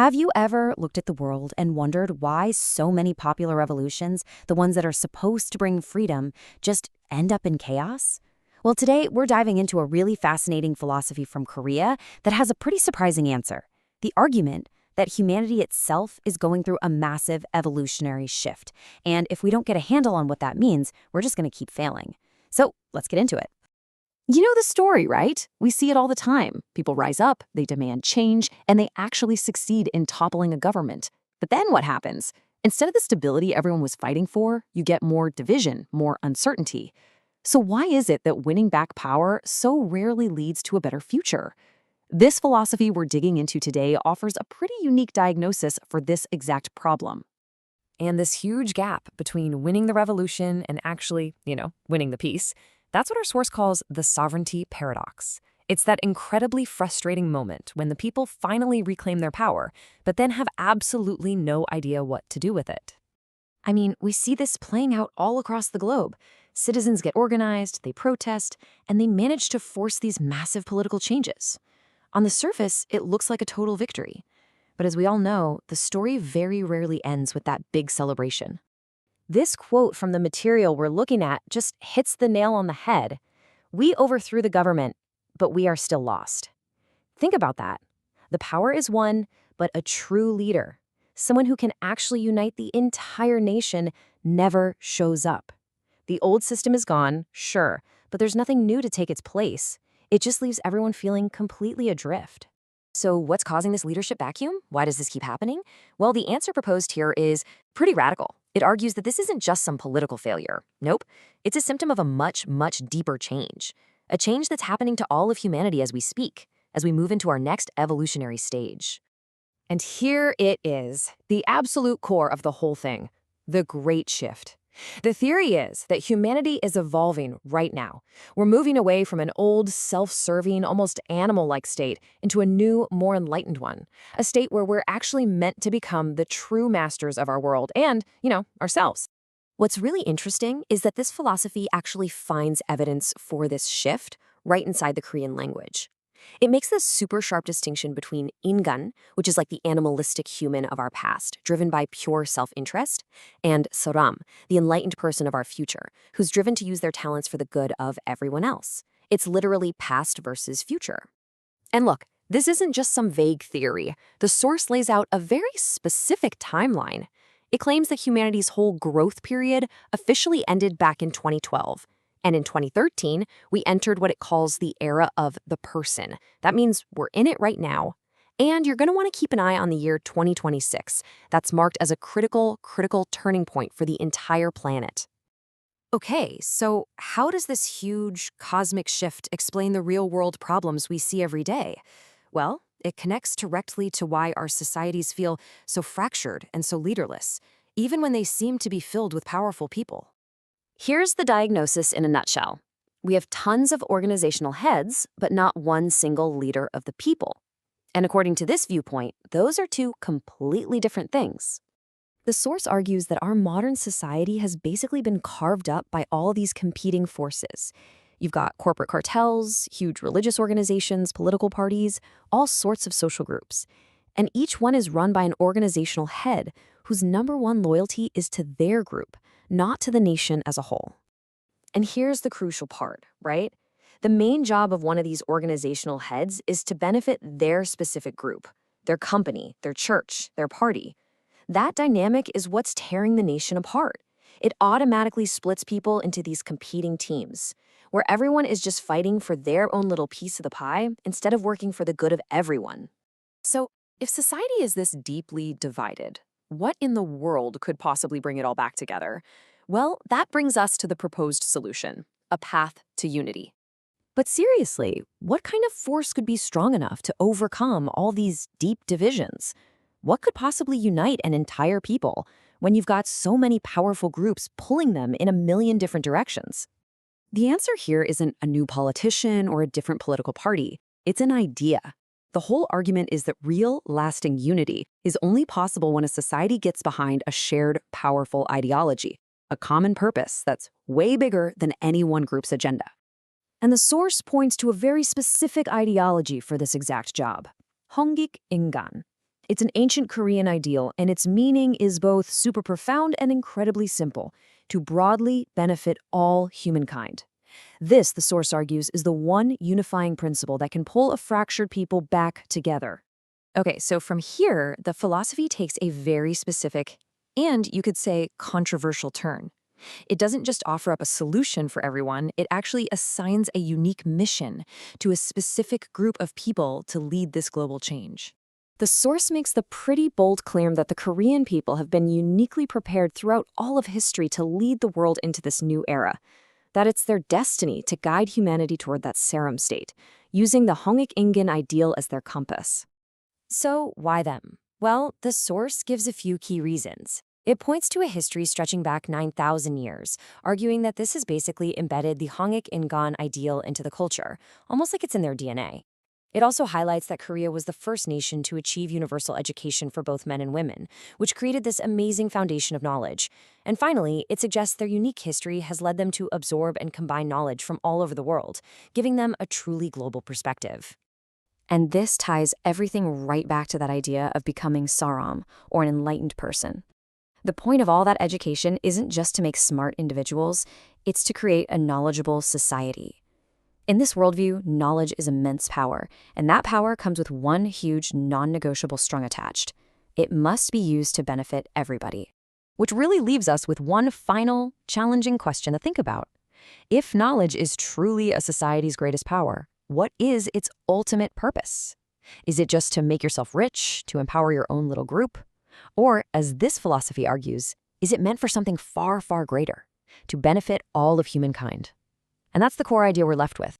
Have you ever looked at the world and wondered why so many popular revolutions, the ones that are supposed to bring freedom, just end up in chaos? Well, today we're diving into a really fascinating philosophy from Korea that has a pretty surprising answer. The argument that humanity itself is going through a massive evolutionary shift. And if we don't get a handle on what that means, we're just going to keep failing. So let's get into it. You know the story, right? We see it all the time. People rise up, they demand change, and they actually succeed in toppling a government. But then what happens? Instead of the stability everyone was fighting for, you get more division, more uncertainty. So why is it that winning back power so rarely leads to a better future? This philosophy we're digging into today offers a pretty unique diagnosis for this exact problem. And this huge gap between winning the revolution and actually, winning the peace, that's what our source calls the sovereignty paradox. It's that incredibly frustrating moment when the people finally reclaim their power, but then have absolutely no idea what to do with it. I mean, we see this playing out all across the globe. Citizens get organized, they protest, and they manage to force these massive political changes. On the surface, it looks like a total victory. But as we all know, the story very rarely ends with that big celebration. This quote from the material we're looking at just hits the nail on the head. We overthrew the government, but we are still lost. Think about that. The power is won, but a true leader, someone who can actually unite the entire nation, never shows up. The old system is gone, sure, but there's nothing new to take its place. It just leaves everyone feeling completely adrift. So what's causing this leadership vacuum? Why does this keep happening? Well, the answer proposed here is pretty radical. It argues that this isn't just some political failure. Nope. It's a symptom of a much, much deeper change. A change that's happening to all of humanity as we speak, as we move into our next evolutionary stage. And here it is, the absolute core of the whole thing, the Great Shift. The theory is that humanity is evolving right now. We're moving away from an old, self-serving, almost animal-like state into a new, more enlightened one. A state where we're actually meant to become the true masters of our world and, ourselves. What's really interesting is that this philosophy actually finds evidence for this shift right inside the Korean language. It makes this super sharp distinction between ingan, which is like the animalistic human of our past, driven by pure self-interest, and saram, the enlightened person of our future, who's driven to use their talents for the good of everyone else. It's literally past versus future. And look, this isn't just some vague theory. The source lays out a very specific timeline. It claims that humanity's whole growth period officially ended back in 2012. And in 2013, we entered what it calls the era of the person. That means we're in it right now. And you're going to want to keep an eye on the year 2026. That's marked as a critical turning point for the entire planet. Okay, so how does this huge cosmic shift explain the real-world problems we see every day? Well, it connects directly to why our societies feel so fractured and so leaderless, even when they seem to be filled with powerful people. Here's the diagnosis in a nutshell. We have tons of organizational heads, but not one single leader of the people. And according to this viewpoint, those are two completely different things. The source argues that our modern society has basically been carved up by all these competing forces. You've got corporate cartels, huge religious organizations, political parties, all sorts of social groups. And each one is run by an organizational head whose number one loyalty is to their group, not to the nation as a whole. And here's the crucial part, right? The main job of one of these organizational heads is to benefit their specific group, their company, their church, their party. That dynamic is what's tearing the nation apart. It automatically splits people into these competing teams, where everyone is just fighting for their own little piece of the pie instead of working for the good of everyone. So, if society is this deeply divided, what in the world could possibly bring it all back together? Well, that brings us to the proposed solution, a path to unity. But seriously, what kind of force could be strong enough to overcome all these deep divisions? What could possibly unite an entire people when you've got so many powerful groups pulling them in a million different directions? The answer here isn't a new politician or a different political party. It's an idea. The whole argument is that real, lasting unity is only possible when a society gets behind a shared, powerful ideology, a common purpose that's way bigger than any one group's agenda. And the source points to a very specific ideology for this exact job, Hongik Ingan. It's an ancient Korean ideal, and its meaning is both super profound and incredibly simple: to broadly benefit all humankind. This, the source argues, is the one unifying principle that can pull a fractured people back together. Okay, so from here, the philosophy takes a very specific and, you could say, controversial turn. It doesn't just offer up a solution for everyone, it actually assigns a unique mission to a specific group of people to lead this global change. The source makes the pretty bold claim that the Korean people have been uniquely prepared throughout all of history to lead the world into this new era, that it's their destiny to guide humanity toward that serum state, using the Hongik Ingan ideal as their compass. So, why them? Well, the source gives a few key reasons. It points to a history stretching back 9,000 years, arguing that this has basically embedded the Hongik Ingan ideal into the culture, almost like it's in their DNA. It also highlights that Korea was the first nation to achieve universal education for both men and women, which created this amazing foundation of knowledge. And finally, it suggests their unique history has led them to absorb and combine knowledge from all over the world, giving them a truly global perspective. And this ties everything right back to that idea of becoming saram, or an enlightened person. The point of all that education isn't just to make smart individuals, it's to create a knowledgeable society. In this worldview, knowledge is immense power, and that power comes with one huge non-negotiable string attached. It must be used to benefit everybody. Which really leaves us with one final, challenging question to think about. If knowledge is truly a society's greatest power, what is its ultimate purpose? Is it just to make yourself rich, to empower your own little group? Or, as this philosophy argues, is it meant for something far, far greater, to benefit all of humankind? And that's the core idea we're left with.